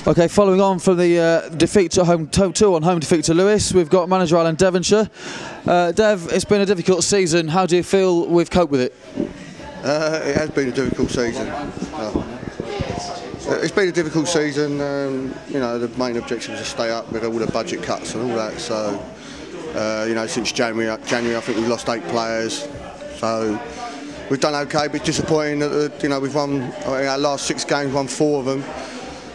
Okay, following on from the defeat to home, 2-1 home defeat to Lewis, we've got manager Alan Devonshire. Dev, it's been a difficult season. How do you feel we've coped with it? It has been a difficult season. It's been a difficult season. You know, the main objective was to stay up with all the budget cuts and all that. So, you know, since January, I think we've lost 8 players. So we've done okay, but it's disappointing that you know we've won our last 6 games, won 4 of them,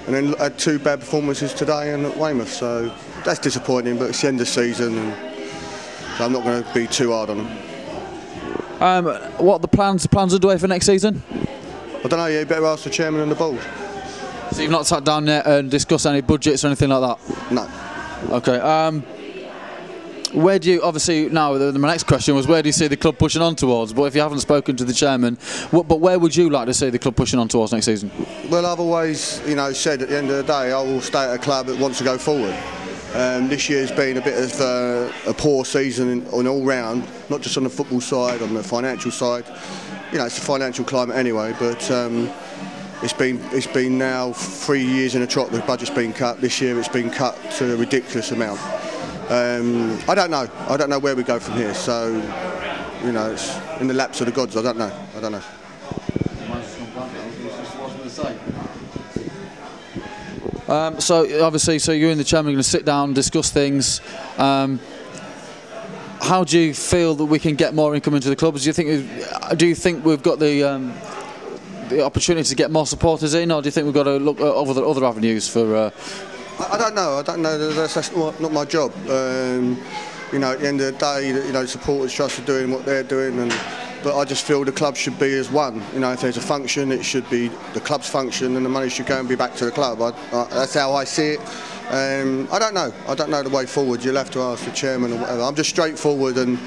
and then had 2 bad performances today and at Weymouth. So that's disappointing. But it's the end of the season, and so I'm not going to be too hard on them. What are the plans? The plans underway for next season? I don't know. You better ask the chairman and the board. So you've not sat down yet and discussed any budgets or anything like that? No. Okay. Where do you, obviously now my next question was, where do you see the club pushing on towards? But if you haven't spoken to the chairman, but where would you like to see the club pushing on towards next season? Well, I've always, you know, said at the end of the day, I will stay at a club that wants to go forward. This year's been a bit of a poor season on all round, not just on the football side, on the financial side. You know, it's the financial climate anyway, but it's been now 3 years in a trot the budget's been cut. This year it's been cut to a ridiculous amount. I don't know where we go from here, so you know, it's in the laps of the gods. I don't know. So obviously, so you and the chairman are going to sit down and discuss things. How do you feel that we can get more income into the clubs? Do you think we've got the opportunity to get more supporters in, or do you think we've got to look at other avenues for? I don't know. That's not my job. You know, at the end of the day, you know, supporters trust are doing what they're doing, but I just feel the club should be as one. You know, if there's a function, it should be the club's function, and the money should go and be back to the club. That's how I see it. I don't know the way forward. You'll have to ask the chairman or whatever. I'm just straightforward, and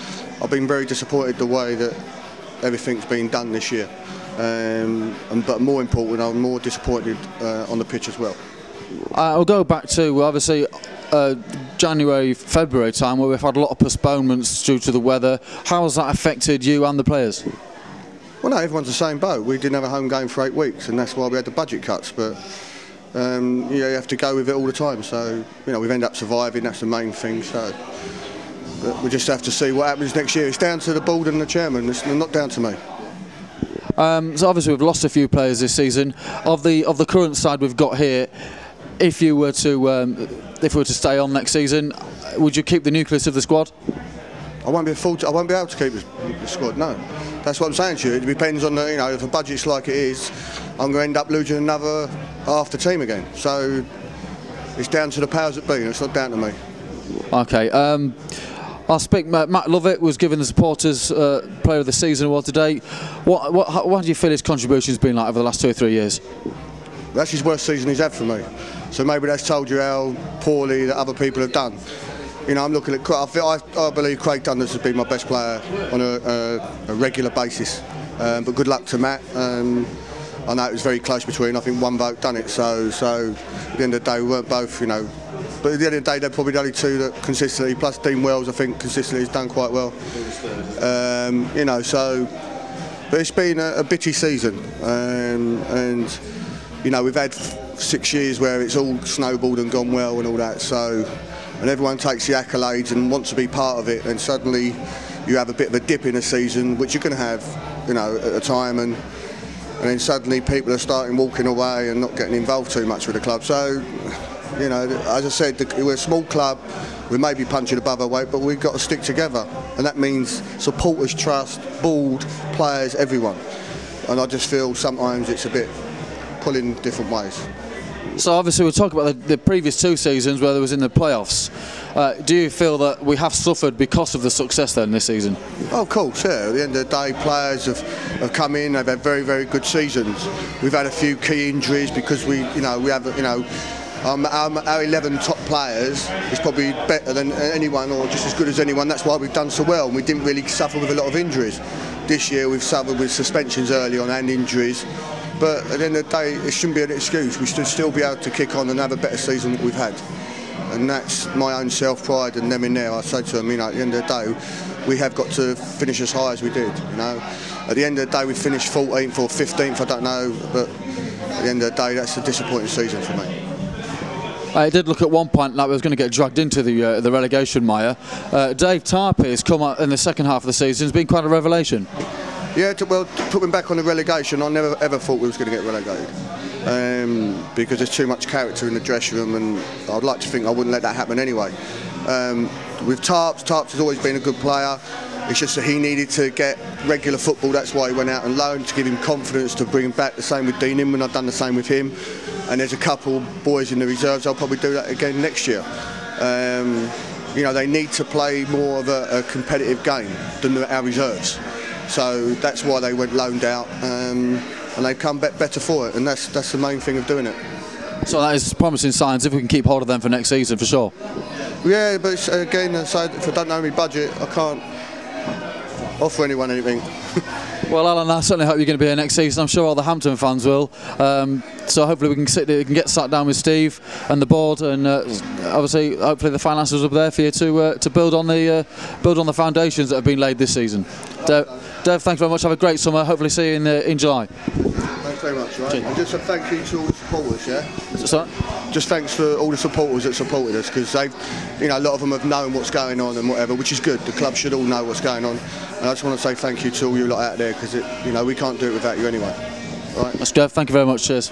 I've been very disappointed the way that everything's been done this year. But more important, I'm more disappointed on the pitch as well. I'll go back to obviously January, February time, where we've had a lot of postponements due to the weather. How has that affected you and the players? Well, no, everyone's the same boat. We didn't have a home game for 8 weeks, and that's why we had the budget cuts. But you know, you have to go with it all the time. So you know, we've ended up surviving. That's the main thing. So but we just have to see what happens next year. It's down to the board and the chairman. It's not down to me. So obviously we've lost a few players this season. Of the current side we've got here, if we were to stay on next season, would you keep the nucleus of the squad? I won't be able to keep the squad. No, that's what I'm saying to you. It depends on the, you know, if the budget's like it is, I'm going to end up losing another half the team again. So it's down to the powers that be. It's not down to me. Okay. I'll speak. Matt Lovett was given the supporters Player of the Season award today. What do you feel his contribution's been like over the last 2 or 3 years? That's his worst season he's had for me. So maybe that's told you how poorly that other people have done. You know, I'm looking at. I believe Craig Dundas has been my best player on a regular basis. But good luck to Matt. I know it was very close between. I think one vote done it. So at the end of the day, we weren't both. You know. But at the end of the day, they're probably the only 2 that consistently, plus Dean Wells, I think consistently has done quite well. You know, so, but it's been a bitty season, and you know, we've had 6 years where it's all snowballed and gone well and all that. So, and everyone takes the accolades and wants to be part of it, and suddenly you have a bit of a dip in a season, which you're going to have, you know, at a time, and then suddenly people are starting walking away and not getting involved too much with the club. So. You know, as I said, we're a small club, we may be punching above our weight, but we've got to stick together. And that means supporters, trust, board, players, everyone. And I just feel sometimes it's a bit pulling different ways. So obviously we'll talk about the previous 2 seasons where there was in the playoffs. Do you feel that we have suffered because of the success then this season? Oh, of course, yeah. At the end of the day, players have come in, they've had very, very good seasons. We've had a few key injuries because we have, you know, our 11 top players is probably better than anyone or just as good as anyone. That's why we've done so well, and we didn't really suffer with a lot of injuries. This year we've suffered with suspensions early on and injuries, but at the end of the day it shouldn't be an excuse. We should still be able to kick on and have a better season than we've had, and that's my own self-pride and them in there. I say to them, you know, at the end of the day we have got to finish as high as we did. You know, at the end of the day we finished 14th or 15th, I don't know, but at the end of the day that's a disappointing season for me. It did look at one point like we was going to get dragged into the relegation mire. Dave Tarpey has come out in the second half of the season. It's been quite a revelation. Yeah, to put him back on the relegation, I never ever thought we was going to get relegated. Because there's too much character in the dressing room, and I'd like to think I wouldn't let that happen anyway. With Tarps has always been a good player. It's just that he needed to get regular football. That's why he went out and loaned, to give him confidence to bring him back. The same with Dean Inman. I've done the same with him. And there's a couple boys in the reserves. I'll probably do that again next year. You know, they need to play more of a competitive game than our reserves. So that's why they went loaned out, and they've come back better for it. And that's the main thing of doing it. So that is promising signs if we can keep hold of them for next season, for sure. Yeah, but it's, again, so if I don't know my budget, I can't offer anyone anything. Well, Alan, I certainly hope you're going to be here next season. I'm sure all the Hampton fans will. So hopefully we can get sat down with Steve and the board, and obviously, hopefully the finances will be there for you to build on the foundations that have been laid this season. Dev, thank you very much. Have a great summer. Hopefully see you in July. Thanks very much. Right? And just a thank you to all the supporters. Yeah. Sorry? Just thanks for all the supporters that supported us, because they've, you know, a lot of them have known what's going on and whatever, which is good. The club should all know what's going on. And I just want to say thank you to all you lot out there, because you know, we can't do it without you anyway. All right. That's good. Thank you very much. Cheers.